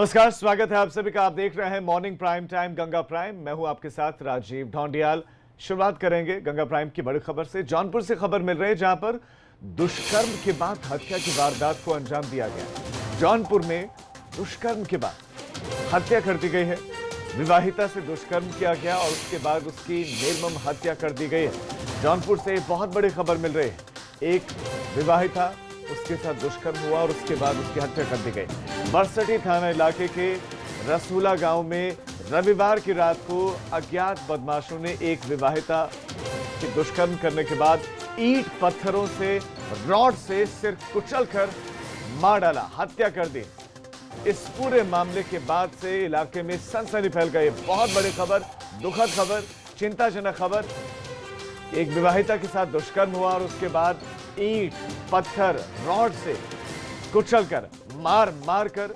नमस्कार, स्वागत है आप सभी का। आप देख रहे हैं morning prime time Ganga prime. मैं हूं आपके साथ राजीव ढोंडियाल। शुरुआत करेंगे गंगा प्राइम की बड़ी खबर से। जौनपुर से खबर मिल रही है जहां पर दुष्कर्म के बाद हत्या की वारदात को अंजाम दिया गया। जौनपुर में दुष्कर्म के बाद हत्या कर दी गई है। विवाहिता से दुष्कर्म किया गया और उसके बाद उसकी निर्मम हत्या कर दी गई है। जौनपुर से बहुत बड़ी खबर मिल रही है। एक विवाहिता, उसके साथ दुष्कर्म हुआ और उसके बाद उसकी हत्या कर दी गई। बरसठी थाना इलाके के रसूला गांव में रविवार की रात को अज्ञात बदमाशों ने एक विवाहिता के दुष्कर्म करने के बाद ईंट पत्थरों से, रॉड से सिर कुचलकर मार डाला, हत्या कर दी। इस पूरे मामले के बाद से इलाके में सनसनी फैल गई। बहुत बड़ी खबर, दुखद खबर, चिंताजनक खबर। एक विवाहिता के साथ दुष्कर्म हुआ और उसके बाद ईंट, पत्थर, रॉड से कुचलकर, मार कर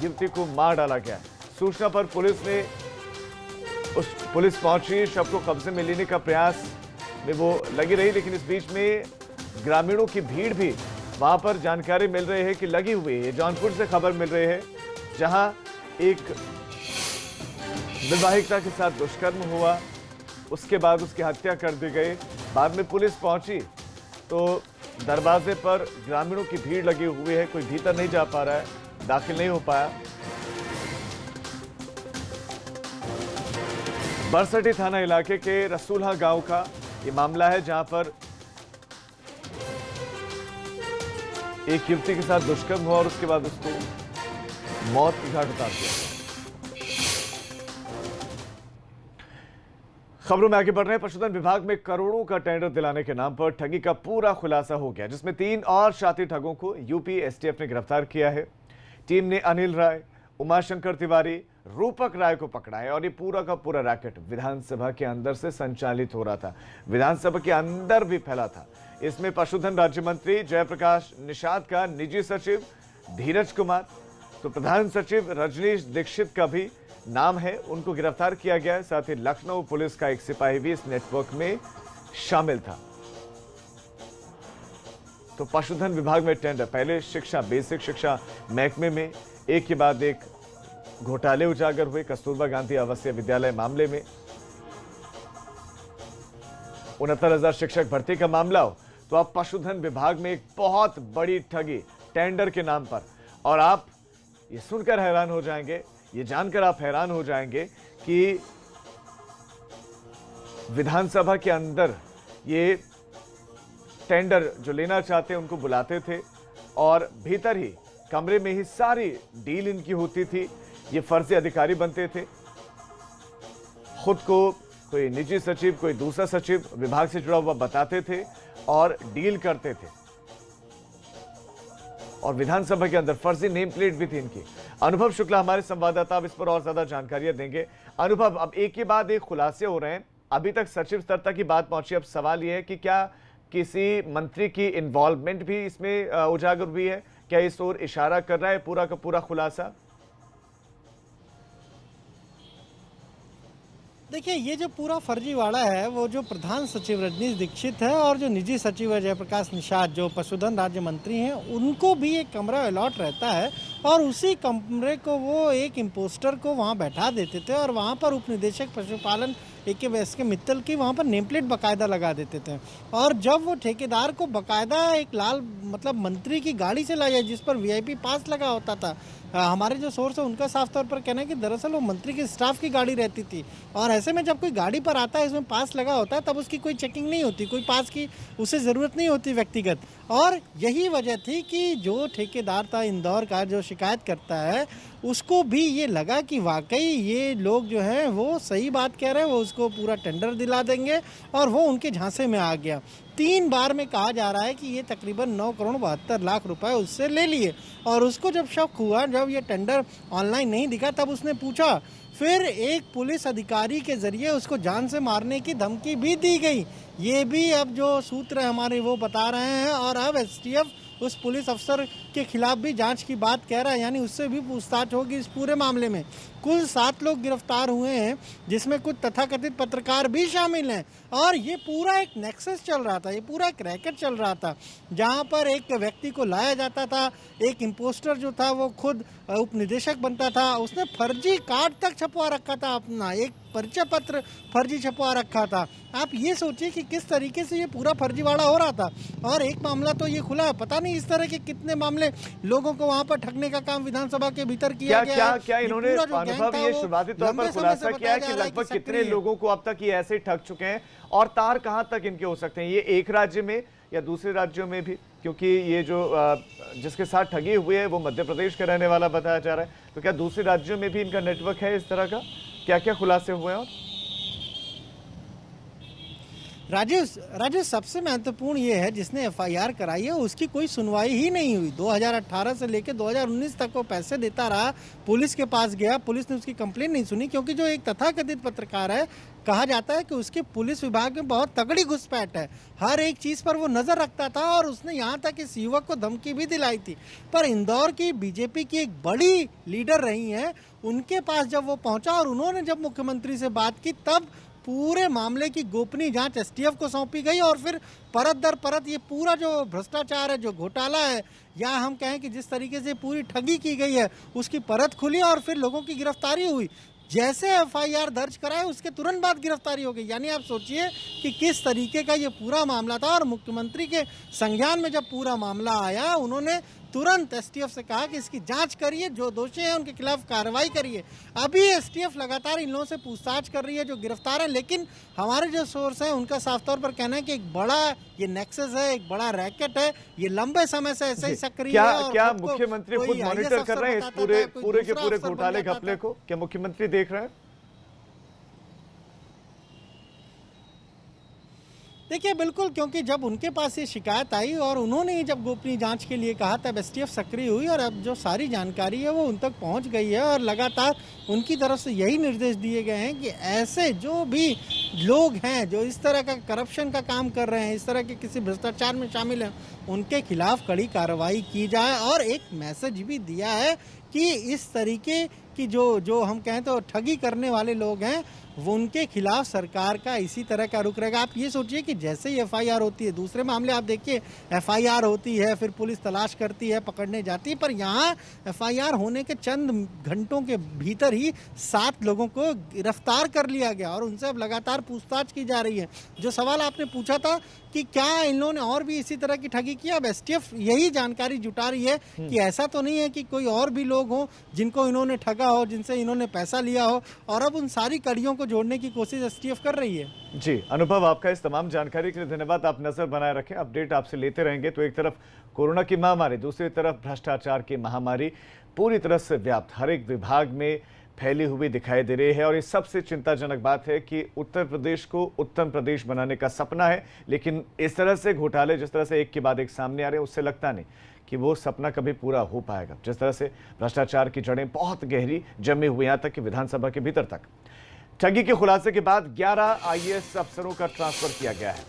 युवती को मार डाला गया। सूचना पर पुलिस पहुंची, शव को कब्जे में लेने का प्रयास में वो लगी रही, लेकिन इस बीच में ग्रामीणों की भीड़ भी वहां पर जानकारी मिल रही है कि लगी हुई है। जौनपुर से खबर मिल रही है जहां एक विवाहिता के साथ दुष्कर्म हुआ, उसके बाद उसकी हत्या कर दी गई। बाद में पुलिस पहुंची तो दरवाजे पर ग्रामीणों की भीड़ लगी हुई है, कोई भीतर नहीं जा पा रहा है, दाखिल नहीं हो पाया। बरसठी थाना इलाके के रसूला गांव का ये मामला है जहां पर एक युवती के साथ दुष्कर्म हुआ और उसके बाद उसको मौत की घाट उतार दिया। खबरों में आगे बढ़ रहे हैं। पशुधन विभाग में करोड़ों का टेंडर दिलाने के नाम पर ठगी का पूरा खुलासा हो गया, जिसमें 3 और शातिर ठगों को यूपी एसटीएफ ने गिरफ्तार किया है। टीम ने अनिल राय, उमाशंकर तिवारी, रूपक राय को पकड़ा है और ये पूरा का पूरा रैकेट विधानसभा के अंदर से संचालित हो रहा था, विधानसभा के अंदर भी फैला था। इसमें पशुधन राज्य मंत्री जयप्रकाश निषाद का निजी सचिव धीरज कुमार, तो प्रधान सचिव रजनीश दीक्षित का भी नाम है, उनको गिरफ्तार किया गया है। साथ ही लखनऊ पुलिस का एक सिपाही भी इस नेटवर्क में शामिल था। तो पशुधन विभाग में टेंडर, पहले शिक्षा, बेसिक शिक्षा महकमे में एक के बाद एक घोटाले उजागर हुए। कस्तूरबा गांधी आवासीय विद्यालय मामले में 69,000 शिक्षक भर्ती का मामला हो, तो अब पशुधन विभाग में एक बहुत बड़ी ठगी टेंडर के नाम पर। और आप ये सुनकर हैरान हो जाएंगे, ये जानकर आप हैरान हो जाएंगे कि विधानसभा के अंदर ये टेंडर जो लेना चाहते उनको बुलाते थे और भीतर ही कमरे में ही सारी डील इनकी होती थी। ये फर्जी अधिकारी बनते थे, खुद को कोई निजी सचिव, कोई दूसरा सचिव विभाग से जुड़ा हुआ बताते थे और डील करते थे। और विधानसभा के अंदर फर्जी नेम प्लेट भी थी इनकी। अनुभव शुक्ला हमारे संवाददाता अब इस पर और ज्यादा जानकारियां देंगे। अनुभव, अब एक के बाद एक खुलासे हो रहे हैं, अभी तक सचिव स्तर तक की बात पहुंची। अब सवाल यह है कि क्या किसी मंत्री की इन्वॉल्वमेंट भी इसमें उजागर हुई है? क्या इस ओर इशारा कर रहा है पूरा का पूरा खुलासा? देखिए, ये जो पूरा फर्जीवाड़ा है वो जो प्रधान सचिव रजनीश दीक्षित है और जो निजी सचिव है जयप्रकाश निषाद, जो पशुधन राज्य मंत्री हैं, उनको भी एक कमरा अलॉट रहता है और उसी कमरे को वो एक इम्पोस्टर को वहाँ बैठा देते थे और वहाँ पर उपनिदेशक पशुपालन के मित्तल की वहाँ पर नेम प्लेट बाकायदा लगा देते थे। और जब वो ठेकेदार को बाकायदा एक लाल मंत्री की गाड़ी से लाया जिस पर वीआईपी पास लगा होता था, हमारे जो सोर्स है उनका साफ तौर पर कहना है कि दरअसल वो मंत्री की स्टाफ की गाड़ी रहती थी। और ऐसे में जब कोई गाड़ी पर आता है, इसमें पास लगा होता है, तब उसकी कोई चेकिंग नहीं होती, कोई पास की उसे ज़रूरत नहीं होती व्यक्तिगत। और यही वजह थी कि जो ठेकेदार था इंदौर का, जो शिकायत करता है, उसको भी ये लगा कि वाकई ये लोग जो हैं वो सही बात कह रहे हैं, वो उसको पूरा टेंडर दिला देंगे और वो उनके झांसे में आ गया। 3 बार में कहा जा रहा है कि ये तकरीबन 9 करोड़ 72 लाख रुपए उससे ले लिए। और उसको जब शक हुआ, जब ये टेंडर ऑनलाइन नहीं दिखा, तब उसने पूछा। फिर एक पुलिस अधिकारी के जरिए उसको जान से मारने की धमकी भी दी गई। ये भी अब जो सूत्र हमारे वो बता रहे हैं और अब एसटीएफ उस पुलिस अफसर के खिलाफ भी जांच की बात कह रहा है, यानी उससे भी पूछताछ होगी इस पूरे मामले में। कुल 7 लोग गिरफ्तार हुए हैं, जिसमें कुछ तथाकथित पत्रकार भी शामिल हैं। और ये पूरा एक नेक्सस चल रहा था, ये पूरा एक रैकेट चल रहा था, जहां पर एक व्यक्ति को लाया जाता था, एक इम्पोस्टर जो था वो खुद उप निदेशक बनता था, उसने फर्जी कार्ड तक छपवा रखा था, अपना एक परिचय पत्र फर्जी छपवा रखा था। आप ये सोचिए कि किस तरीके से ये पूरा फर्जीवाड़ा हो रहा था। और एक मामला तो ये खुला है, पता नहीं इस तरह के कितने मामले लोगों को वहां पर ठगने का काम विधानसभा के भीतर किया गया है। क्या इन्होंने अनुभव ये शुरुआती तौर पर खुलासा किया है कि लगभग कितने लोगों को अब तक ये ऐसे ठग चुके हैं और तार कहां तक इनके हो सकते हैं, ये एक राज्य में या दूसरे राज्यों में भी? क्योंकि ये जो जिसके साथ ठगी हुई है वो मध्य प्रदेश का रहने वाला बताया जा रहा है, तो क्या दूसरे राज्यों में भी इनका नेटवर्क है इस तरह का? क्या क्या खुलासे हुए हैं? और राजेश सबसे महत्वपूर्ण ये है, जिसने एफआईआर कराई है उसकी कोई सुनवाई ही नहीं हुई। 2018 से लेकर 2019 तक वो पैसे देता रहा, पुलिस के पास गया, पुलिस ने उसकी कंप्लेंट नहीं सुनी, क्योंकि जो एक तथाकथित पत्रकार है, कहा जाता है कि उसके पुलिस विभाग में बहुत तगड़ी घुसपैठ है, हर एक चीज़ पर वो नज़र रखता था और उसने यहाँ तक इस युवक को धमकी भी दिलाई थी। पर इंदौर की बीजेपी की एक बड़ी लीडर रही हैं, उनके पास जब वो पहुंचा और उन्होंने जब मुख्यमंत्री से बात की, तब पूरे मामले की गोपनीय जांच एसटीएफ को सौंपी गई और फिर परत दर परत ये पूरा जो भ्रष्टाचार है, जो घोटाला है, या हम कहें कि जिस तरीके से पूरी ठगी की गई है, उसकी परत खुली और फिर लोगों की गिरफ्तारी हुई। जैसे एफआईआर दर्ज कराए उसके तुरंत बाद गिरफ्तारी हो गई। यानी आप सोचिए कि किस तरीके का ये पूरा मामला था। और मुख्यमंत्री के संज्ञान में जब पूरा मामला आया, उन्होंने तुरंत एसटीएफ से कहा कि इसकी जांच करिए, जो दोषी हैं उनके खिलाफ कार्रवाई करिए। अभी एसटीएफ लगातार इन लोगों से पूछताछ कर रही है जो गिरफ्तार है, लेकिन हमारे जो सोर्स हैं उनका साफ तौर पर कहना है कि एक बड़ा ये नेक्सस है, एक बड़ा रैकेट है, ये लंबे समय से ऐसे ही सक्रिय है। और क्या मुख्यमंत्री खुद मॉनिटर कर रहे हैं इस पूरे के पूरे घोटाले घपले को? क्या मुख्यमंत्री देख रहे हैं? देखिए बिल्कुल, क्योंकि जब उनके पास ये शिकायत आई और उन्होंने ही जब गोपनीय जांच के लिए कहा, तब एसटीएफ सक्रिय हुई और अब जो सारी जानकारी है वो उन तक पहुंच गई है। और लगातार उनकी तरफ से यही निर्देश दिए गए हैं कि ऐसे जो भी लोग हैं जो इस तरह का करप्शन का काम कर रहे हैं, इस तरह के किसी भ्रष्टाचार में शामिल हैं, उनके खिलाफ कड़ी कार्रवाई की जाए। और एक मैसेज भी दिया है कि इस तरीके की जो हम कहें तो ठगी करने वाले लोग हैं, वो उनके खिलाफ सरकार का इसी तरह का रुख रहेगा। आप ये सोचिए कि जैसे ही एफआईआर होती है, दूसरे मामले आप देखिए एफआईआर होती है, फिर पुलिस तलाश करती है, पकड़ने जाती है, पर यहाँ एफआईआर होने के चंद घंटों के भीतर ही 7 लोगों को गिरफ्तार कर लिया गया और उनसे अब लगातार पूछताछ की जा रही है। जो सवाल आपने पूछा था कि क्या इन लोगों ने और भी इसी तरह की ठगी की, अब एसटीएफ यही जानकारी जुटा रही है कि ऐसा तो नहीं है कि कोई और भी लोग हों जिनको इन्होंने ठगा हो, जिनसे इन्होंने पैसा लिया हो, और अब उन सारी कड़ियों को जोड़ने की कोशिश एसटीएफ कर रही है। जी अनुभव, आपका इस तमाम जानकारी के लिए धन्यवाद। आप नजर बनाए रखें, अपडेट आपसे लेते रहेंगे। तो एक तरफ कोरोना की महामारी, दूसरी तरफ भ्रष्टाचार की महामारी पूरी तरह से व्याप्त हर एक विभाग में फैली हुई दिखाई दे रही है। और ये सबसे चिंताजनक बात है कि उत्तर प्रदेश को उत्तम प्रदेश बनाने का सपना है, लेकिन इस तरह से घोटाले जिस तरह से एक के बाद एक सामने आ रहे हैं, उससे लगता नहीं कि वो सपना कभी पूरा हो पाएगा। जिस तरह से भ्रष्टाचार की जड़ें बहुत गहरी जमी हुई, यहाँ तक कि विधानसभा के भीतर तक। ठगी के खुलासे के बाद 11 आईएएस अफसरों का ट्रांसफर किया गया है।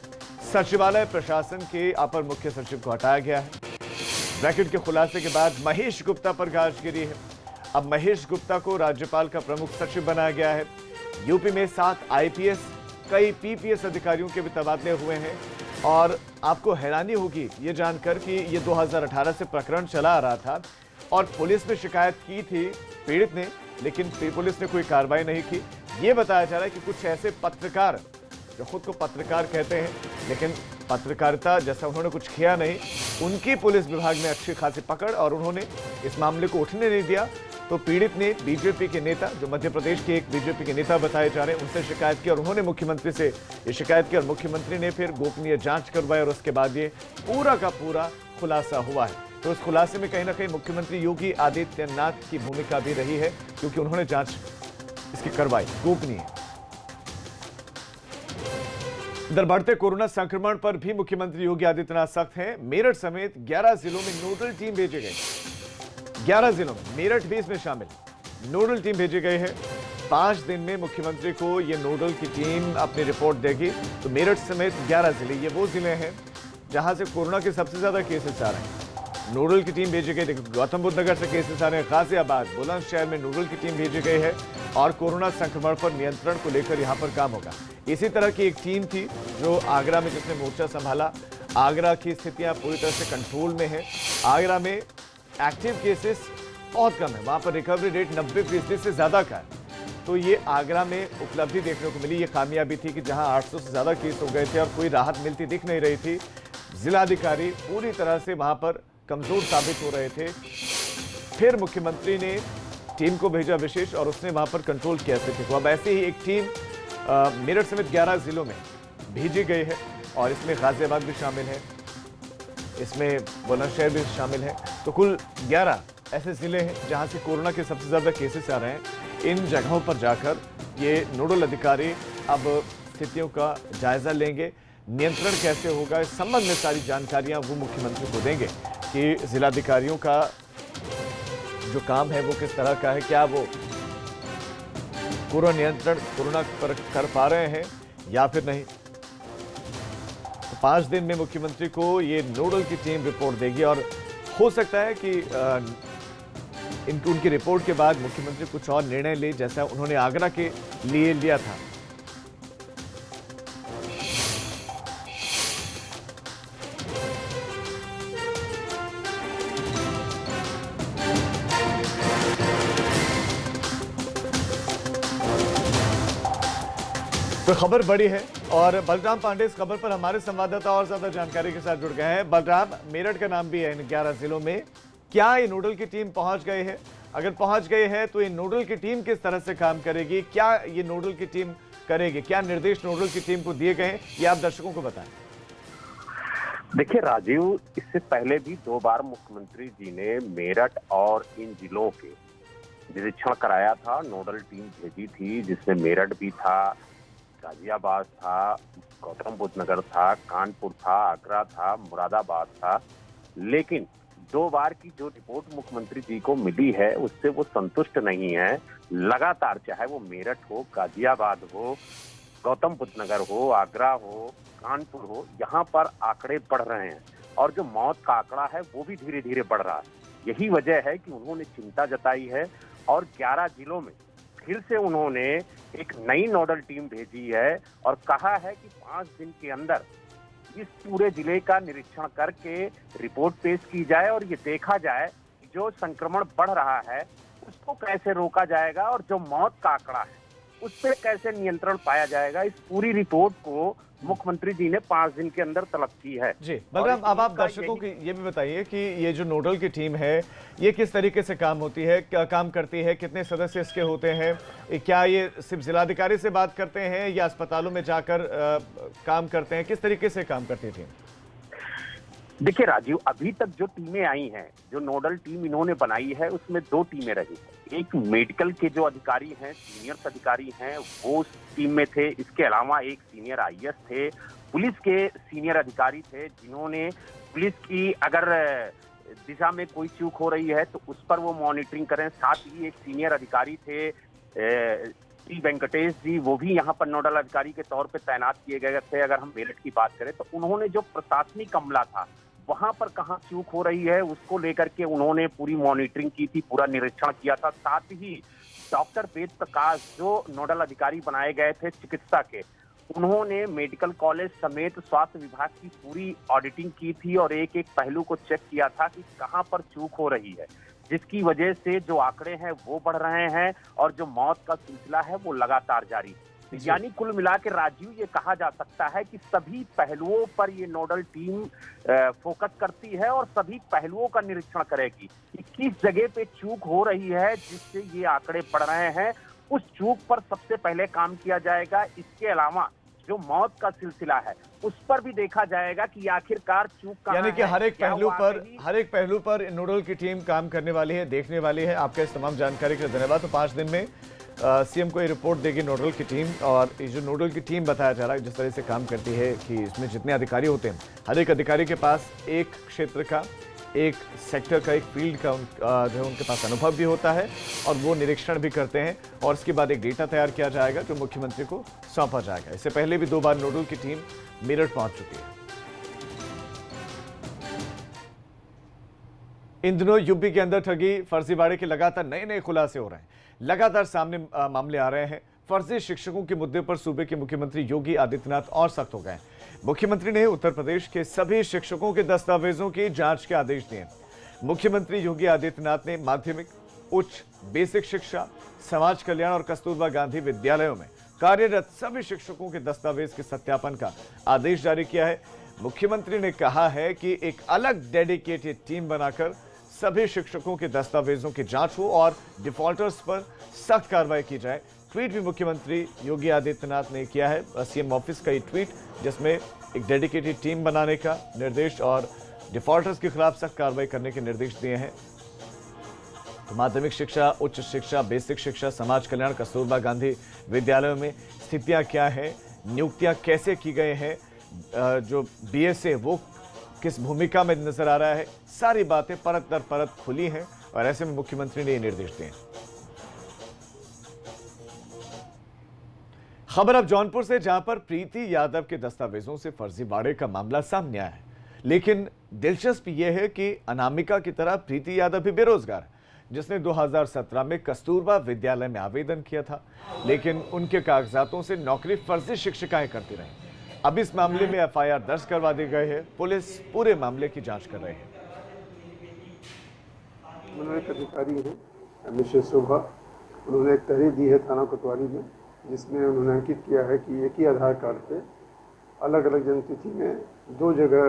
सचिवालय प्रशासन के अपर मुख्य सचिव को हटाया गया है। ब्रैकेट के खुलासे के बाद महेश गुप्ता पर गाज गिरी है। अब महेश गुप्ता को राज्यपाल का प्रमुख सचिव बनाया गया है। यूपी में 7 आईपीएस, कई पीपीएस अधिकारियों के भी तबादले हुए हैं। और आपको हैरानी होगी ये जानकर कि ये 2018 से प्रकरण चला आ रहा था और पुलिस ने शिकायत की थी पीड़ित ने, लेकिन पुलिस ने कोई कार्रवाई नहीं की। ये बताया जा रहा है कि कुछ ऐसे पत्रकार जो खुद को पत्रकार कहते हैं, लेकिन पत्रकारिता जैसा उन्होंने कुछ किया नहीं, उनकी पुलिस विभाग में अच्छी खासी पकड़ और उन्होंने इस मामले को उठने नहीं दिया। तो पीड़ित ने बीजेपी के नेता, जो मध्य प्रदेश के एक बीजेपी के नेता बताए जा रहे हैं, उनसे शिकायत की और उन्होंने मुख्यमंत्री से ये शिकायत की और मुख्यमंत्री ने फिर गोपनीय जांच करवाई और उसके बाद ये पूरा का पूरा खुलासा हुआ है। तो इस खुलासे में कहीं ना कहीं मुख्यमंत्री योगी आदित्यनाथ की भूमिका भी रही है, क्योंकि उन्होंने जांच इसकी करवाई गोपनीय। इधर बढ़ते कोरोना संक्रमण पर भी मुख्यमंत्री योगी आदित्यनाथ सख्त हैं। मेरठ समेत 11 जिलों में नोडल टीम भेजे गए। 11 जिलों में, मेरठ भी इसमें शामिल, नोडल टीम भेजे गए हैं। 5 दिन में मुख्यमंत्री को ये नोडल की टीम अपनी रिपोर्ट देगी। तो मेरठ समेत 11 जिले, ये वो जिले हैं जहां से कोरोना के सबसे ज्यादा केसेस आ रहे हैं। नोडल की टीम भेजी गई। देखो, गौतम बुद्ध नगर से केसेस आ रहे हैं, गाजियाबाद, बुलंदशहर में नोडल की टीम भेजी गई है और कोरोना संक्रमण पर नियंत्रण को लेकर यहां पर काम होगा। इसी तरह की एक टीम थी जो आगरा में जिसने मोर्चा संभाला। आगरा की स्थितियां पूरी तरह से कंट्रोल में है। आगरा में एक्टिव केसेस बहुत कम है, वहां पर रिकवरी रेट 90% से ज्यादा का है। तो ये आगरा में उपलब्धि देखने को मिली। ये कामयाबी थी कि जहां 800 से ज्यादा केस हो गए थे और कोई राहत मिलती दिख नहीं रही थी, जिलाधिकारी पूरी तरह से वहां पर कमजोर साबित हो रहे थे। फिर मुख्यमंत्री ने टीम को भेजा विशेष और उसने वहां पर कंट्रोल किया स्थिति को। अब ऐसे ही एक टीम मेरठ समेत 11 जिलों में भेजी गई है और इसमें गाजियाबाद भी शामिल है, इसमें बुलंदशहर भी शामिल है। तो कुल 11 ऐसे जिले हैं जहां से कोरोना के सबसे ज्यादा केसेस आ रहे हैं। इन जगहों पर जाकर ये नोडल अधिकारी अब स्थितियों का जायजा लेंगे। नियंत्रण कैसे होगा इस संबंध में सारी जानकारियां वो मुख्यमंत्री को देंगे कि जिलाधिकारियों का जो काम है वो किस तरह का है, क्या वो कोरोना पर कर पा रहे हैं या फिर नहीं। तो 5 दिन में मुख्यमंत्री को ये नोडल की टीम रिपोर्ट देगी और हो सकता है कि उनकी रिपोर्ट के बाद मुख्यमंत्री कुछ और निर्णय ले, जैसा उन्होंने आगरा के लिए लिया था। तो खबर बड़ी है और बलराम पांडे इस खबर पर हमारे संवाददाता और ज्यादा जानकारी के साथ जुड़ गए हैं। बलराम, मेरठ का नाम भी है इन 11 जिलों में, क्या ये नोडल की टीम पहुंच गई है? अगर पहुंच गई है तो ये नोडल की टीम किस तरह से काम करेगी, क्या ये नोडल की टीम करेगी, क्या निर्देश नोडल की टीम को दिए गए हैं, ये आप दर्शकों को बताएं। देखिए राजीव, इससे पहले भी 2 बार मुख्यमंत्री जी ने मेरठ और इन जिलों के निरीक्षण कराया था। नोडल टीम भेजी थी जिसमें मेरठ भी था, गाजियाबाद था, गौतम बुद्ध नगर था, कानपुर था, आगरा था, मुरादाबाद था। लेकिन 2 बार की जो रिपोर्ट मुख्यमंत्री जी को मिली है उससे वो संतुष्ट नहीं है। लगातार चाहे वो मेरठ हो, गाजियाबाद हो, गौतम बुद्ध नगर हो, आगरा हो, कानपुर हो, यहाँ पर आंकड़े बढ़ रहे हैं और जो मौत का आंकड़ा है वो भी धीरे धीरे बढ़ रहा है। यही वजह है कि उन्होंने चिंता जताई है और 11 जिलों में फिर से उन्होंने एक नई नोडल टीम भेजी है और कहा है कि 5 दिन के अंदर इस पूरे जिले का निरीक्षण करके रिपोर्ट पेश की जाए और ये देखा जाए कि जो संक्रमण बढ़ रहा है उसको कैसे रोका जाएगा और जो मौत का आंकड़ा है उस पर कैसे नियंत्रण पाया जाएगा। इस पूरी रिपोर्ट को मुख्यमंत्री जी ने 5 दिन के अंदर तलब की है। जी बलराम, अब आप दर्शकों को ये भी बताइए कि ये जो नोडल की टीम है ये किस तरीके से काम होती है, क्या काम करती है, कितने सदस्य इसके होते हैं, क्या ये सिर्फ जिलाधिकारी से बात करते हैं या अस्पतालों में जाकर काम करते हैं, किस तरीके से काम करती है टीम? देखिए राजीव, अभी तक जो टीमें आई हैं, जो नोडल टीम इन्होंने बनाई है उसमें 2 टीमें रही। एक मेडिकल के जो अधिकारी हैं, सीनियर अधिकारी हैं, वो उस टीम में थे। इसके अलावा एक सीनियर आईएएस थे, पुलिस के सीनियर अधिकारी थे जिन्होंने पुलिस की अगर दिशा में कोई चूक हो रही है तो उस पर वो मॉनिटरिंग करें। साथ ही एक सीनियर अधिकारी थे टी वेंकटेश जी, वो भी यहाँ पर नोडल अधिकारी के तौर पे तैनात किए गए थे। अगर हम मेरठ की बात करें तो उन्होंने जो प्रशासनिक अमला था वहां पर कहाँ चूक हो रही है उसको लेकर के उन्होंने पूरी मॉनिटरिंग की थी, पूरा निरीक्षण किया था। साथ ही डॉक्टर वेद प्रकाश जो नोडल अधिकारी बनाए गए थे चिकित्सा के, उन्होंने मेडिकल कॉलेज समेत स्वास्थ्य विभाग की पूरी ऑडिटिंग की थी और एक एक पहलू को चेक किया था कि कहां पर चूक हो रही है, जिसकी वजह से जो आंकड़े हैं वो बढ़ रहे हैं और जो मौत का सिलसिला है वो लगातार जारी है। यानी कुल मिला के राजीव ये कहा जा सकता है कि सभी पहलुओं पर ये नोडल टीम फोकस करती है और सभी पहलुओं का निरीक्षण करेगी कि किस जगह पे चूक हो रही है जिससे ये आंकड़े बढ़ रहे हैं। उस चूक पर सबसे पहले काम किया जाएगा। इसके अलावा जो मौत का सिलसिला है उस पर भी देखा जाएगा कि आखिरकार चूक कहां है। यानी कि हर एक पहलू पर नोडल की टीम काम करने वाली है, देखने वाली है। आपका इस तमाम जानकारी के लिए धन्यवाद। तो 5 दिन में सीएम को ये रिपोर्ट देगी नोडल की टीम। और ये जो नोडल की टीम बताया जा रहा है जिस तरह से काम करती है कि इसमें जितने अधिकारी होते हैं, हर एक अधिकारी के पास एक क्षेत्र का, एक सेक्टर का, एक फील्ड का जो है उनके पास अनुभव भी होता है और वो निरीक्षण भी करते हैं और इसके बाद एक डेटा तैयार किया जाएगा जो मुख्यमंत्री को सौंपा जाएगा। इससे पहले भी 2 बार नोडल की टीम मेरठ पहुंच चुकी है। इन दिनों यूपी के अंदर ठगी फर्जीवाड़े के लगातार नए नए खुलासे हो रहे हैं। लगातार सामने मामले आ रहे हैं। फर्जी शिक्षकों के मुद्दे पर सूबे के मुख्यमंत्री योगी आदित्यनाथ और सख्त हो गए। मुख्यमंत्री ने उत्तर प्रदेश के सभी शिक्षकों के दस्तावेजों की जांच के आदेश दिए। मुख्यमंत्री योगी आदित्यनाथ ने माध्यमिक, उच्च, बेसिक शिक्षा, समाज कल्याण और कस्तूरबा गांधी विद्यालयों में कार्यरत सभी शिक्षकों के दस्तावेज के सत्यापन का आदेश जारी किया है। मुख्यमंत्री ने कहा है कि एक अलग डेडिकेटेड टीम बनाकर सभी शिक्षकों के दस्तावेजों की जांच हो और डिफॉल्टर्स पर सख्त कार्रवाई की जाए। ट्वीट भी मुख्यमंत्री योगी आदित्यनाथ ने किया है, सीएम ऑफिस का ये ट्वीट, जिसमें एक डेडिकेटेड टीम बनाने का निर्देश और डिफॉल्टर्स के खिलाफ सख्त कार्रवाई करने के निर्देश दिए हैं। तो माध्यमिक शिक्षा, उच्च शिक्षा, बेसिक शिक्षा, समाज कल्याण, कस्तूरबा गांधी विद्यालयों में स्थितियां क्या है, नियुक्तियां कैसे की गई हैं, जो बीएसए वो किस भूमिका में नजर आ रहा है, सारी बातें परत दर परत खुली हैं और ऐसे में मुख्यमंत्री ने ये निर्देश दिए। खबर अब जौनपुर से, जहां पर प्रीति यादव के दस्तावेजों से फर्जीवाड़े का मामला सामने आया है। लेकिन दिलचस्प यह है कि अनामिका की तरह प्रीति यादव भी बेरोजगार है, जिसने 2017 में कस्तूरबा विद्यालय में आवेदन किया था, लेकिन उनके कागजातों से नौकरी फर्जी शिक्षिकाएं करती रहीं। अब इस मामले में एफआईआर दर्ज करवा दी गई है। पुलिस पूरे मामले की जांच कर रही है। उन्होंने एक अधिकारी हैं मिश्र शोभा, उन्होंने एक तहरीर दी है थाना कोतवाली में, जिसमें उन्होंने अंकित किया है कि एक ही आधार कार्ड पे अलग अलग जन्मतिथि में 2 जगह,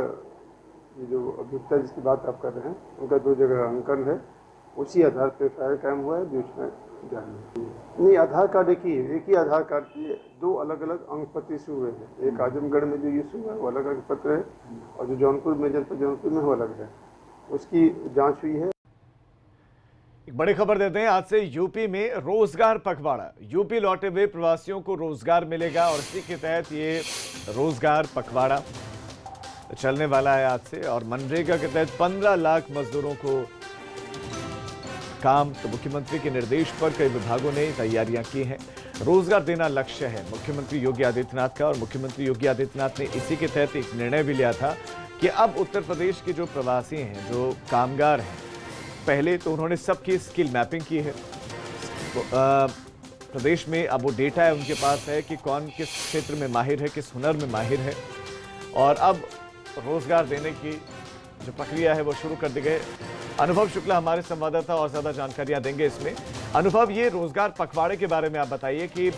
ये जो अभियुक्ता जिसकी बात आप कर रहे हैं उनका 2 जगह अंकन है, उसी आधार पे एफआईआर कायम हुआ है। बीच में नहीं, आधार कार्ड एक ही आधार कार्ड पे 2 अलग अलग अंक पत्र इशू हुए हैं। एक आजमगढ़ में जो इशू है वो अलग अलग पत्र है, और जो जौनपुर में, जनपद जौनपुर में वो अलग है। उसकी जांच हुई है। एक बड़ी खबर देते हैं। आज से यूपी में रोजगार पखवाड़ा, यूपी लौटे हुए प्रवासियों को रोजगार मिलेगा और इसी के तहत ये रोजगार पखवाड़ा चलने वाला है आज से। और मनरेगा के तहत 15 लाख मजदूरों को काम। तो मुख्यमंत्री के निर्देश पर कई विभागों ने तैयारियां की हैं। रोजगार देना लक्ष्य है मुख्यमंत्री योगी आदित्यनाथ का, और मुख्यमंत्री योगी आदित्यनाथ ने इसी के तहत एक निर्णय भी लिया था कि अब उत्तर प्रदेश के जो प्रवासी हैं, जो कामगार हैं, पहले तो उन्होंने सबकी स्किल मैपिंग की है। प्रदेश में अब वो डेटा है उनके पास है कि कौन किस क्षेत्र में माहिर है, किस हुनर में माहिर है, और अब रोजगार देने की जो प्रक्रिया है वो शुरू कर दी गई। अनुभव शुक्ला हमारे संवाददाता और ज्यादा जानकारियां देंगे इसमें। अनुभव, ये रोजगार पखवाड़े के बारे में आप बताइए कि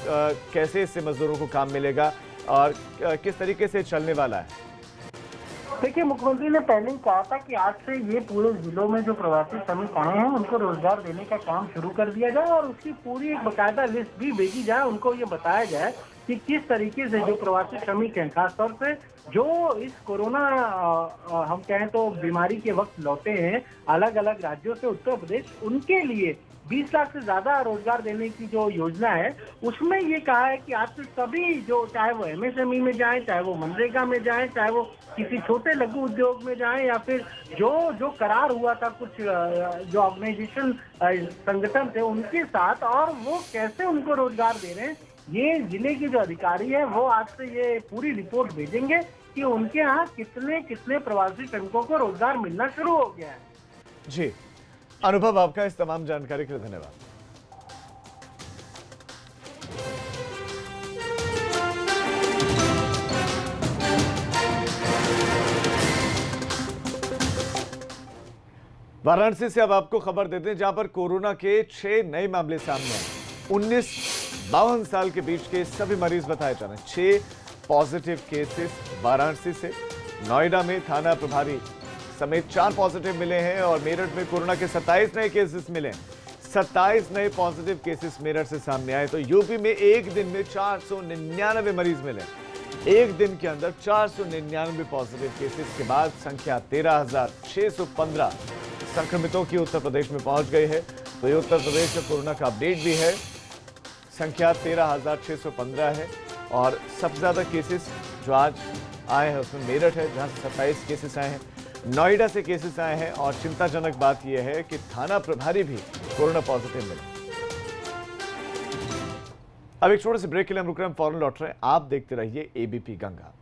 कैसे इससे मजदूरों को काम मिलेगा और किस तरीके से चलने वाला है। देखिए, मुख्यमंत्री ने पहले ही कहा था कि आज से ये पूरे जिलों में जो प्रवासी श्रमिक आए हैं उनको रोजगार देने का काम शुरू कर दिया जाए, और उसकी पूरी एक बाकायदा लिस्ट भी भेजी जाए। उनको ये बताया जाए कि किस तरीके से जो प्रवासी श्रमिक हैं, खासतौर से जो इस कोरोना हम कहें तो बीमारी के वक्त लौटे हैं अलग अलग राज्यों से उत्तर प्रदेश, उनके लिए 20 लाख से ज्यादा रोजगार देने की जो योजना है, उसमें ये कहा है कि आज से सभी जो, चाहे वो एमएसएमई में जाएं, चाहे वो मनरेगा में जाएं, चाहे वो किसी छोटे लघु उद्योग में जाएं, या फिर जो करार हुआ था कुछ जो ऑर्गेनाइजेशन संगठन थे उनके साथ, और वो कैसे उनको रोजगार दे रहे हैं, ये जिले के जो अधिकारी है वो आज से ये पूरी रिपोर्ट भेजेंगे कि उनके यहाँ कितने कितने प्रवासी श्रमिकों को रोजगार मिलना शुरू हो गया है। जी अनुभव, आपका इस तमाम जानकारी के लिए धन्यवाद। वाराणसी से अब आपको खबर देते हैं, जहां पर कोरोना के 6 नए मामले सामने आए। 19-52 साल के बीच के सभी मरीज बताए जा रहे हैं। 6 पॉजिटिव केसेस वाराणसी से। नोएडा में थाना प्रभारी समेत 4 पॉजिटिव मिले हैं और मेरठ में कोरोना के 27 नए केसेस मिले। 27 नए पॉजिटिव केसेस मेरठ से सामने आए। तो यूपी में एक दिन में 499 मरीज मिले। एक दिन के अंदर 499 पॉजिटिव केसेस के बाद संख्या 13,615 संक्रमितों की उत्तर प्रदेश में पहुंच गई है। तो ये उत्तर प्रदेश में कोरोना का अपडेट भी है। संख्या 13,615 है और सबसे ज्यादा केसेस जो आज आए हैं उसमें मेरठ है, जहां से 27 केसेस आए हैं। नोएडा से केसेस आए हैं और चिंताजनक बात यह है कि थाना प्रभारी भी कोरोना पॉजिटिव मिले। अब एक छोटे से ब्रेक के लिए हम रुक रहे हैं, फौरन लौट रहे हैं। आप देखते रहिए एबीपी गंगा।